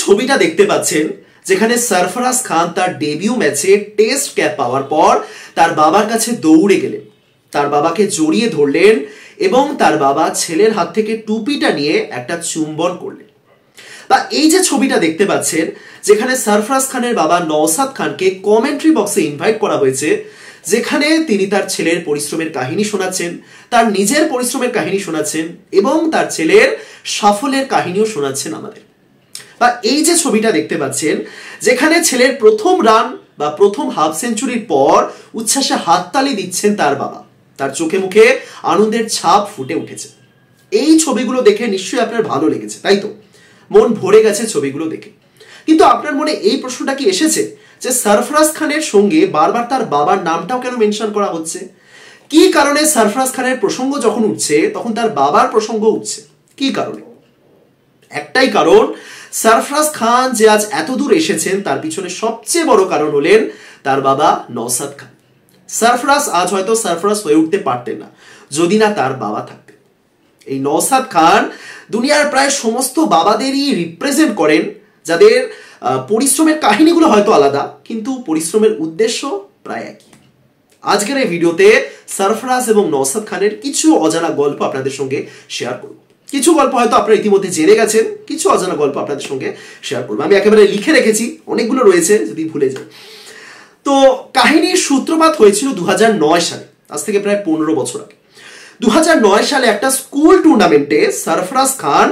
ছবিটা দেখতে পাচ্ছেন যেখানে সরফরাজ খান তার ডেবিউ ম্যাচে টেস্ট ক্যাপ পাওয়ার পর তার বাবার কাছে দৌড়ে গেলেন, তার বাবাকে জড়িয়ে ধরলেন এবং তার বাবা ছেলের হাত থেকে টুপিটা নিয়ে একটা চুম্বন করলেন। বা এই যে ছবিটা দেখতে পাচ্ছেন যেখানে সরফরাজ খানের বাবা নওশাদ খানকে কমেন্ট্রি বক্সে ইনভাইট করা হয়েছে, যেখানে তিনি তার ছেলের পরিশ্রমের কাহিনী শোনাচ্ছেন, তার নিজের পরিশ্রমের কাহিনী শোনাচ্ছেন এবং তার ছেলের সাফল্যের কাহিনীও শোনাচ্ছেন আমাদের। বা এই যে ছবিটা দেখতে পাচ্ছেন যেখানে ছেলের প্রথম রান বা প্রথম হাফ সেঞ্চুরির পর উচ্ছ্বাসে হাততালি দিচ্ছেন তার বাবা, তার চোখে মুখে আনন্দের ছাপ ফুটে উঠেছে। এই ছবিগুলো দেখে নিশ্চয়ই আপনার ভালো লেগেছে, তাই তো? মন ভরে গেছে ছবিগুলো দেখে। কিন্তু আপনার মনে এই প্রশ্নটা কি এসেছে যে সরফরাজ খানের সঙ্গে বারবার তার বাবার নামটাও কেন মেনশন করা হচ্ছে? কি কারণে সরফরাজ খানের প্রসঙ্গ যখন উঠছে তখন তার বাবার প্রসঙ্গ উঠছে? কি কারণে? একটাই কারণ, সরফরাজ খান যে আজ এত দূর এসেছেন তার পিছনে সবচেয়ে বড় কারণ হলেন তার বাবা নওশাদ খান। সরফরাজ আজ হয়তো সরফরাজ হয়ে উঠতে পারতেন না যদি না তার বাবা থাকতেন। এই নওশাদ খান দুনিয়ার প্রায় সমস্ত বাবাদেরই রিপ্রেজেন্ট করেন, যাদের পরিশ্রমের কাহিনীগুলো হয়তো আলাদা কিন্তু পরিশ্রমের উদ্দেশ্য প্রায় একই। আজকের এই ভিডিওতে সরফরাজ এবং নওশাদ খানের কিছু অজানা গল্প আপনাদের সঙ্গে শেয়ার করব। কিছু গল্প হয়তো আপনারা ইতিমধ্যে জেনে গেছেন, কিছু অজানা গল্প আপনাদের সঙ্গে শেয়ার করবো। আমি একেবারে লিখে রেখেছি, অনেকগুলো রয়েছে, যদি ভুলে যাই। তো কাহিনীর সূত্রপাত হয়েছিল 2009 সালে, আজ থেকে প্রায় 15 বছর আগে। 2009 সালে একটা স্কুল টুর্নামেন্টে সরফরাজ খান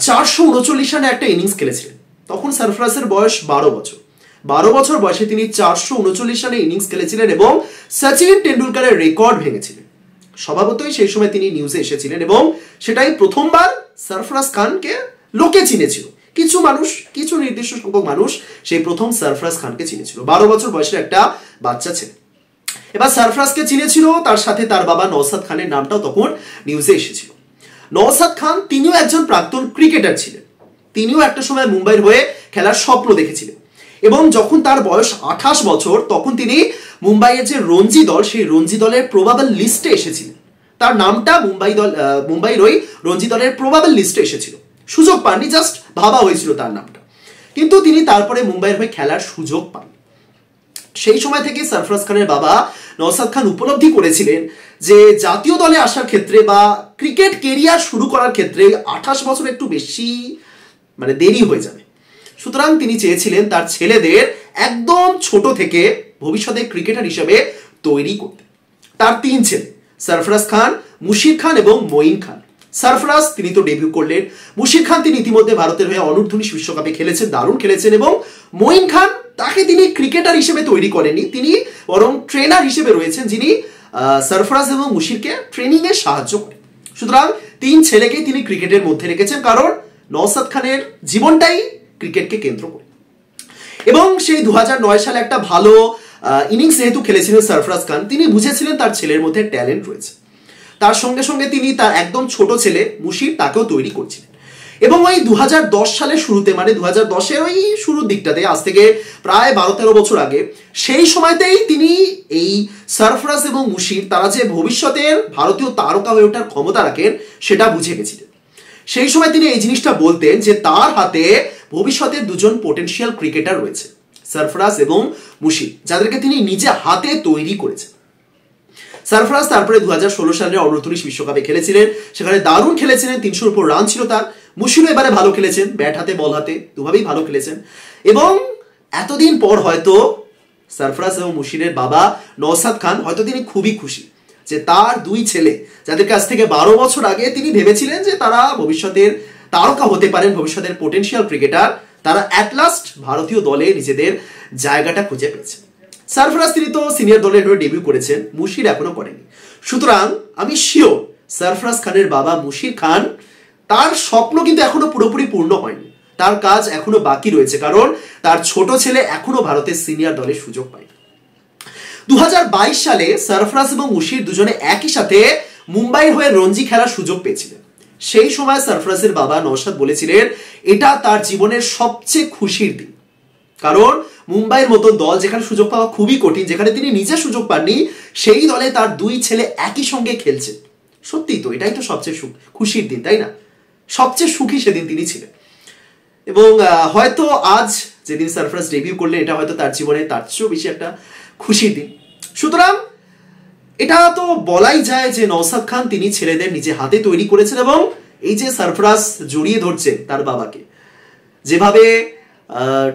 439 রানে একটা ইনিংস খেলেছিলেন। তখন সরফরাজের বয়স 12 বছর। 12 বছর বয়সে তিনি 439 রানে ইনিংস খেলেছিলেন এবং সচিন টেন্ডুলকারের রেকর্ড ভেঙেছিলেন। স্বভাবতই সেই সময় তিনি নিউজে এসেছিলেন এবং সেটাই প্রথমবার সরফরাজ খানকে লোকে চিনেছিল। কিছু মানুষ, কিছু নির্দিষ্ট সংখ্যক মানুষ সেই প্রথম সরফরাজ খানকে চিনেছিল। 12 বছর বয়সের একটা বাচ্চা ছেলে। এবার সরফরাজকে চিনেছিল, তার সাথে তার বাবা নওশাদ খানের নামটাও তখন নিউজে এসেছিল। নওশাদ খান তিনিও একজন প্রাক্তন ক্রিকেটার ছিলেন। তিনিও একটা সময় মুম্বাইয়ের হয়ে খেলার স্বপ্ন দেখেছিলেন এবং যখন তার বয়স 28 বছর তখন তিনি মুম্বাইয়ের যে রঞ্জি দল, সেই রঞ্জি দলের প্রবাবল লিস্টে এসেছিলেন। তার নামটা মুম্বাইয়ের ওই রঞ্জি দলের প্রবাবল লিস্টে এসেছিল। সুযোগ পাননি, জাস্ট ভাবা হয়েছিল তার নামটা, কিন্তু তিনি তারপরে মুম্বাইয়ের হয়ে খেলার সুযোগ পান। সেই সময় থেকে সরফরাজ খানের বাবা নওশাদ খান উপলব্ধি করেছিলেন যে জাতীয় দলে আসার ক্ষেত্রে বা ক্রিকেট কেরিয়ার শুরু করার ক্ষেত্রে 28 বছর একটু বেশি দেরি হয়ে যাবে। সুতরাং তিনি চেয়েছিলেন তার ছেলেদের একদম ছোট থেকে ভবিষ্যতে ক্রিকেটার হিসেবে তৈরি করতে। তার 3 ছেলে, সরফরাজ খান, মুশির খান এবং মঈন খান। সরফরাজ তিনি তো ডেবিউ করলেন। মুশির খান তিনি ইতিমধ্যে ভারতের হয়ে অনূর্ধ্ব-19 বিশ্বকাপে খেলেছেন, দারুণ খেলেছেন। এবং মঈন খান, তাকে তিনি ক্রিকেটার হিসেবে তৈরি করেননি, তিনি বরং ট্রেনার হিসেবে রয়েছেন, যিনি সরফরাজ এবং মুশিরকে ট্রেনিং এ সাহায্য করেন। সুতরাং 3 ছেলেকে তিনি ক্রিকেটের মধ্যে রেখেছেন, কারণ নওশাদ খানের জীবনটাই ক্রিকেটকে কেন্দ্র করে। এবং সেই 2009 সালে একটা ভালো ইনিংস যেহেতু খেলেছিলেন সরফরাজ খান, তিনি বুঝেছিলেন তার ছেলের মধ্যে ট্যালেন্ট রয়েছে। তার সঙ্গে সঙ্গে তিনি তার একদম ছোট ছেলে মুশির, তাকেও তৈরি করছিলেন। এবং ওই 2010 সালের শুরুতে, 2010-এর ওই শুরুর দিকটাতে, আজ থেকে প্রায় 12-13 বছর আগে, সেই সময়তেই তিনি এই সরফরাজ এবং মুশির তারা যে ভবিষ্যতের ভারতীয় তারকা হয়ে ওঠার ক্ষমতা রাখেন সেটা বুঝে গেছিলেন। সেই সময় তিনি এই জিনিসটা বলতেন যে তার হাতে ভবিষ্যতের 2জন পোটেনশিয়াল ক্রিকেটার রয়েছে, সরফরাজ এবং মুশির, যাদেরকে তিনি নিজে হাতে তৈরি করেছেন। সরফরাজ তারপরে 2016 সালের অনূর্ধ্ব-19 বিশ্বকাপে খেলেছিলেন, সেখানে দারুণ খেলেছিলেন, 300-র উপর রান ছিল তার। মুশিরও এবারে ভালো খেলেছেন, ব্যাট হাতে বল হাতে দুভাবেই ভালো খেলেছেন। এবং এতদিন পর হয়তো সরফরাজ এবং মুশিরের বাবা নওশাদ খান হয়তো তিনি খুবই খুশি যে তার 2 ছেলে, যাদেরকে আজ থেকে 12 বছর আগে তিনি ভেবেছিলেন যে তারা ভবিষ্যতের তারকা হতে পারেন, ভবিষ্যতের পোটেনশিয়াল ক্রিকেটার, তারা অ্যাট লাস্ট ভারতীয় দলে নিজেদের জায়গাটা খুঁজে পেয়েছে। সরফরাজ তিনি তো সিনিয়র দলের হয়ে ডেবিউ করেছেন, মুশির এখনো করেনি। সুতরাং আমি শিওর সরফরাজ খানের বাবা মুশির খান, তার স্বপ্ন কিন্তু এখনো পুরোপুরি পূর্ণ হয়নি, তার কাজ এখনো বাকি রয়েছে, কারণ তার ছোট ছেলে এখনো ভারতের সিনিয়র দলের সুযোগ পায়নি। 2022 সালে সরফরাজ এবং মুশির দুজনে একই সাথে মুম্বাইয়ের হয়ে রঞ্জি খেলার সুযোগ পেয়েছিলেন। সেই সময় সরফরাজের বাবা নওশাদ বলেছিলেন এটা তার জীবনের সবচেয়ে খুশির দিন, কারণ মুম্বাইয়ের মতন দল যেখানে সুযোগ পাওয়া খুবই কঠিন, যেখানে তিনি নিজে সুযোগ পাননি, সেই দলে তার 2 ছেলে একই সঙ্গে খেলছে। সত্যি তো, এটাই তো সবচেয়ে খুশির দিন, তাই না? সবচেয়ে সুখী সেদিন তিনি ছিলেন। এবং হয়তো আজ যেদিন সারফরাজ ডেবিউ করলেন এটা হয়তো তার জীবনে তার চেয়েও বেশি একটা খুশির দিন। সুতরাং এটা তো বলাই যায় যে নওশাদ খান তিনি ছেলেদের নিজে হাতে তৈরি করেছেন এবং এই যে সারফরাজ জড়িয়ে ধরছেন তার বাবাকে, যেভাবে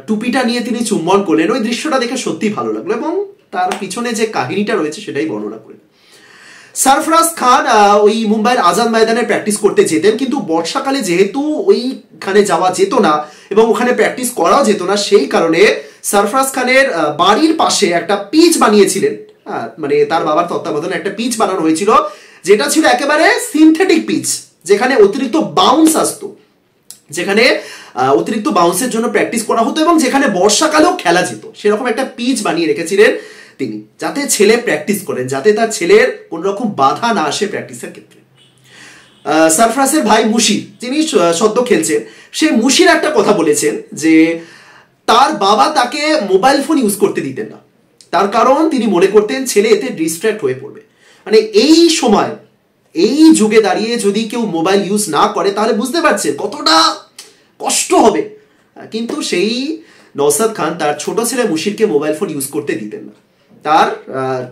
টুপিটা নিয়ে তিনি চুম্বন করলেন, ওই দৃশ্যটা দেখে সত্যি ভালো লাগলো এবং তার পিছনে যে কাহিনীটা রয়েছে সেটাই বর্ণনা করেন। সারফরাজ খান ওই মুম্বাইয়ের আজাদ ময়দানে প্র্যাকটিস করতে যেতেন, কিন্তু বর্ষাকালে যেহেতু ওইখানে যাওয়া যেত না এবং ওখানে প্র্যাকটিস করাও যেত না, সেই কারণে সারফরাজ খানের বাড়ির পাশে একটা পিচ বানিয়েছিলেন, মানে তার বাবার তত্ত্বাবধানে একটা পিচ বানানো হয়েছিল, যেটা ছিল একেবারে সিনথেটিক পিচ, যেখানে অতিরিক্ত বাউন্স আসতো, যেখানে অতিরিক্ত বাউন্সের জন্য প্র্যাকটিস করা হতো এবং যেখানে বর্ষাকালেও খেলা যেত, সেরকম একটা পিচ বানিয়ে রেখেছিলেন তিনি, যাতে ছেলে প্র্যাকটিস করেন, যাতে তার ছেলের কোন রকম বাধা না আসে প্র্যাকটিসের ক্ষেত্রে। সারফরাজের ভাই মুশির, যিনি সদ্য খেলছেন, সে মুশির একটা কথা বলেছেন যে তার বাবা তাকে মোবাইল ফোন ইউজ করতে দিতেন না, তার কারণ তিনি মনে করতেন ছেলে এতে ডিস্ট্র্যাক্ট হয়ে পড়বে। মানে এই সময়, এই যুগে দাঁড়িয়ে যদি কেউ মোবাইল ইউজ না করে তাহলে বুঝতে পারছে কতটা কষ্ট হবে। কিন্তু সেই নওশাদ খান তার ছোট ছেলে মুশিরকে মোবাইল ফোন ইউজ করতে দিতেন না। তার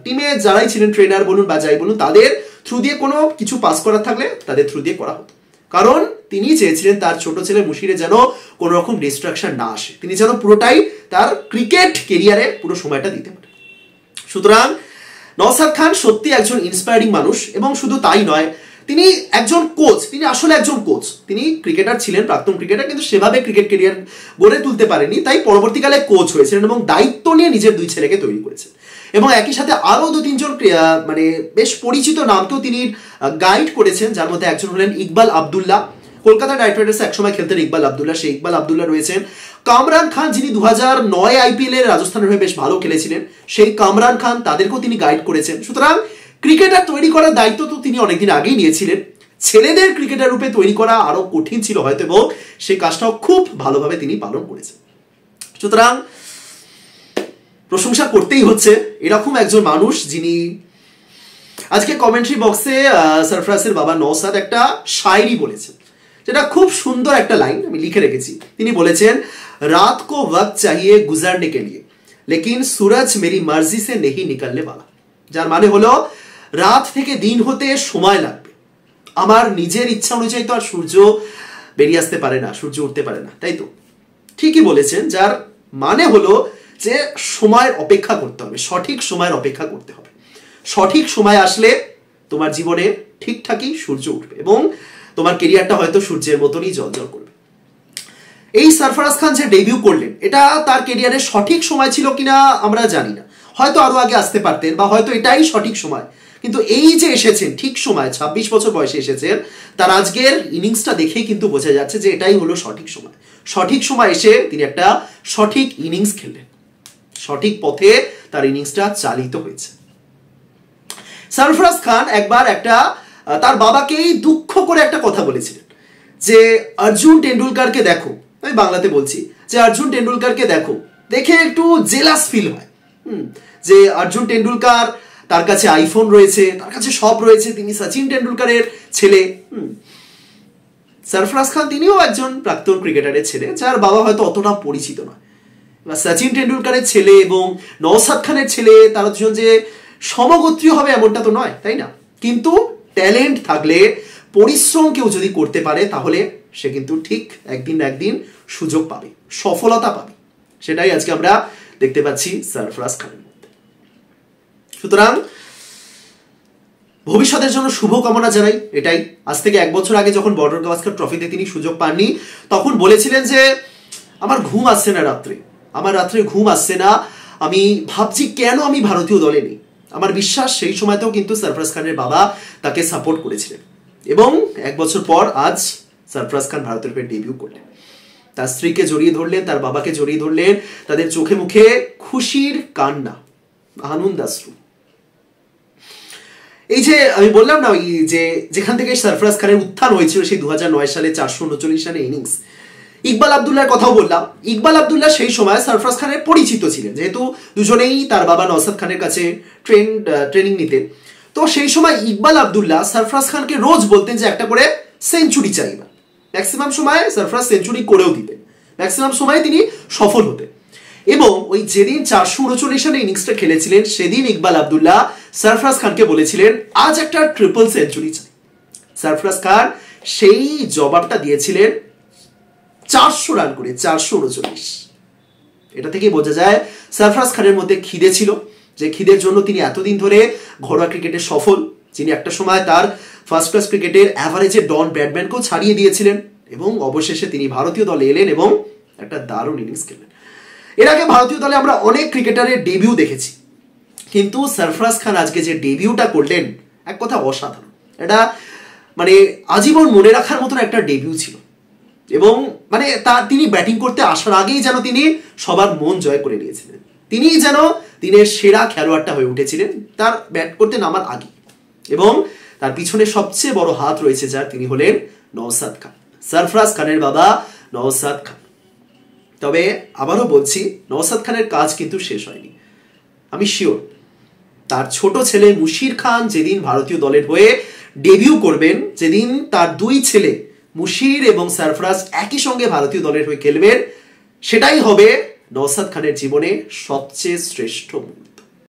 টিমে যারাই ছিলেন, ট্রেনার বলুন বা যাই বলুন, তাদের থ্রু দিয়ে কোনো কিছু পাস করার থাকলে তাদের থ্রু দিয়ে করা হতো, কারণ তিনি চেয়েছিলেন তার ছোট ছেলে মুশিরে যেন কোনো রকম ডিস্ট্রাকশন না আসে, তিনি যেন পুরোটাই তার ক্রিকেট কেরিয়ারে পুরো সময়টা দিতে পারে। সুতরাং নওশাদ খান সত্যি একজন ইন্সপায়ারিং মানুষ এবং শুধু তাই নয়, তিনি একজন কোচ, তিনি আসলে একজন কোচ। তিনি ক্রিকেটার ছিলেন, প্রাক্তন ক্রিকেটার, কিন্তু সেভাবে ক্রিকেট কেরিয়ার গড়ে তুলতে পারেনি, তাই পরবর্তীকালে কোচ হয়েছিলেন এবং দায়িত্ব নিয়ে নিজের দুই ছেলেকে তৈরি করেছেন। এবং একই সাথে আরও 2-3 জন মানে বেশ পরিচিত নামকেও তিনি গাইড করেছেন, যার মধ্যে একজন হলেন ইকবাল আবদুল্লাহ, কলকাতা নাইট রাইডার্সে একসময় খেলতেন ইকবাল আবদুল্লাহ, সেই ইকবাল আবদুল্লাহ রয়েছেন। কামরান খান, যিনি 2009 আইপিএল এর রাজস্থানের হয়ে বেশ ভালো খেলেছিলেন, সেই কামরান খান, তাদেরকেও তিনি গাইড করেছেন। সুতরাং ক্রিকেটার তৈরি করার দায়িত্ব তো তিনি অনেকদিন আগেই নিয়েছিলেন, ছেলেদের ক্রিকেটার রূপে তৈরি করা আরো কঠিন ছিল হয়তো, এবং সেই কাজটাও খুব ভালোভাবে তিনি পালন করেছেন। সুতরাং প্রশংসা করতেই হচ্ছে এরকম একজন মানুষ, যিনি আজকে কমেন্ট্রি বক্সে সারফরাজের বাবা নওশাদ একটা শায়রি বলেছেন, যেটা খুব সুন্দর একটা লাইন আমি লিখে রেখেছি। তিনি বলেছেন, রাত কো ওয়াক্ত চাহিয়ে গুজারনে কে লিয়ে, লেকিন সুরজ মেরি মার্জি সে নেহি নিকলনে वाला, যার মানে হলো রাত থেকে দিন হতে সময় লাগবে, আমার নিজের ইচ্ছা অনুযায়ী তো আর সূর্য বেরিয়ে আসতে পারে না, সূর্য উঠতে পারে না, তাই তো? ঠিকই বলেছেন, যার মানে হলো যে সময়ের অপেক্ষা করতে হবে, সঠিক সময়ের অপেক্ষা করতে হবে। সঠিক সময় আসলে তোমার জীবনে ঠিকঠাকই সূর্য উঠবে এবং তোমার কেরিয়ারটা হয়তো সূর্যের মতনই জ্বলজ্বল করবে। এই সারফরাজ খান যে ডেবিউ করলেন, এটা তার কেরিয়ারের সঠিক সময় ছিল কিনা আমরা জানি না, হয়তো আরো আগে আসতে পারতেন বা হয়তো এটাই সঠিক সময়, কিন্তু এই যে এসেছেন ঠিক সময়, 26 বছর বয়সে এসেছেন, তার আজকের ইনিংসটা দেখেই কিন্তু বোঝা যাচ্ছে যে এটাই হলো সঠিক সময়। সঠিক সময় এসে তিনি একটা সঠিক ইনিংস খেললেন, সঠিক পথে তার ইনিংসটা চালিত হয়েছে। সারফরাজ খান একবার একটা তার বাবাকেই দুঃখ করে একটা কথা বলেছিলেন যে অর্জুন টেন্ডুলকারকে দেখো, আমি বাংলাতে বলছি, যে অর্জুন টেন্ডুলকারকে দেখো, দেখে একটু জেলাস ফিল হয়, যে অর্জুন টেন্ডুলকার, তার কাছে আইফোন রয়েছে, তার কাছে সব রয়েছে, তিনি সচিন টেন্ডুলকারের ছেলে। সারফরাজ খান তিনিও একজন প্রাক্তন ক্রিকেটারের ছেলে, যার বাবা হয়তো অতটা পরিচিত নয়। সচিন টেন্ডুলকারের ছেলে এবং নওশাদ খানের ছেলে, তারা দুজন যে সমগোত্রীয় হবে এমনটা তো নয়, তাই না? কিন্তু ট্যালেন্ট থাকলে, পরিশ্রম কেউ যদি করতে পারে, তাহলে সে কিন্তু ঠিক একদিন না একদিন সুযোগ পাবে, সফলতা পাবে। সেটাই আজকে আমরা দেখতে পাচ্ছি সারফরাজ খানের মধ্যে। সুতরাং ভবিষ্যতের জন্য শুভকামনা জানাই। এটাই, আজ থেকে 1 বছর আগে যখন বর্ডার গাভাস্কার ট্রফিতে তিনি সুযোগ পাননি, তখন বলেছিলেন যে আমার ঘুম আসছে না রাত্রে, আমার রাত্রে ঘুম আসছে না, আমি ভাবছি কেন আমি ভারতীয় দলে নেই। আমার বিশ্বাস সেই সময়তেও কিন্তু সারফরাজ খানের বাবা তাকে সাপোর্ট করেছিলেন এবং 1 বছর পর আজ সারফরাজ খান ভারতের হয়ে ডেবিউ করলেন, তার স্ত্রীকে জড়িয়ে ধরলেন, তার বাবাকে জড়িয়ে ধরলেন, তাদের চোখে মুখে খুশির কান্না, আনন্দাশ্রু। এই যে আমি বললাম না, ওই যে যেখান থেকে সারফরাজ খানের উত্থান হয়েছিল সেই 2009 সালে 439 রানে ইনিংস, ইকবাল আবদুল্লাহর কথাও বললাম। ইকবাল আবদুল্লাহ সেই সময় সারফরাজ খানের পরিচিত ছিলেন, যেহেতু দুজনেই তার বাবা নওশাদ খানের কাছে ট্রেনিং নিতেন। তো সেই সময় ইকবাল আবদুল্লাহ সারফরাজ খানকে রোজ বলতেন যে একটা করে সেঞ্চুরি চাই, ম্যাক্সিমাম সময় সারফরাজ সেঞ্চুরি করেও দিতেন, ম্যাক্সিমাম সময় তিনি সফল হতেন। এবং ওই যেদিন 439 রানের ইনিংসটা খেলেছিলেন সেদিন ইকবাল আব্দুল্লাহ সরফরাজ খানকে বলেছিলেন আজ একটা ট্রিপল সেঞ্চুরি চাই। সরফরাজ খান সেই জবাবটা দিয়েছিলেন 400 রান করে, 439। এটা থেকেই বোঝা যায় সরফরাজ খানের মধ্যে খিদে ছিল, যে খিদের জন্য তিনি এতদিন ধরে ঘরোয়া ক্রিকেটে সফল, যিনি একটা সময় তার ফার্স্ট ক্লাস ক্রিকেটের অ্যাভারেজে ডন ব্র্যাডম্যানকেও ছাড়িয়ে দিয়েছিলেন এবং অবশেষে তিনি ভারতীয় দলে এলেন এবং একটা দারুণ ইনিংস খেলেন। এর আগে ভারতীয় দলে আমরা অনেক ক্রিকেটারের ডেবিউ দেখেছি, কিন্তু সরফরাজ খান আজকে যে ডেবিউটা করলেন এক কথা অসাধারণ। এটা মানে আজীবন মনে রাখার মতন একটা ডেবিউ ছিল। এবং মানে তিনি ব্যাটিং করতে আসার আগেই যেন তিনি সবার মন জয় করে নিয়েছিলেন। তিনি যেন দিনের সেরা খেলোয়াড়টা হয়ে উঠেছিলেন তার ব্যাট করতে নামার আগে। এবং তার পিছনে সবচেয়ে বড় হাত রয়েছে যার, তিনি হলেন নওশাদ খান, সরফরাজ খানের বাবা নওশাদ খান। তবে আবারও বলছি, নওশাদ খানের কাজ কিন্তু শেষ হয়নি। আমি শিওর তার ছোট ছেলে মুশির খান যেদিন ভারতীয় দলের হয়ে ডেবিউ করবেন, যেদিন তার দুই ছেলে মুশির এবং সরফরাজ একই সঙ্গে ভারতীয় দলের হয়ে খেলবেন, সেটাই হবে নওশাদ খানের জীবনে সবচেয়ে শ্রেষ্ঠ মুহূর্ত।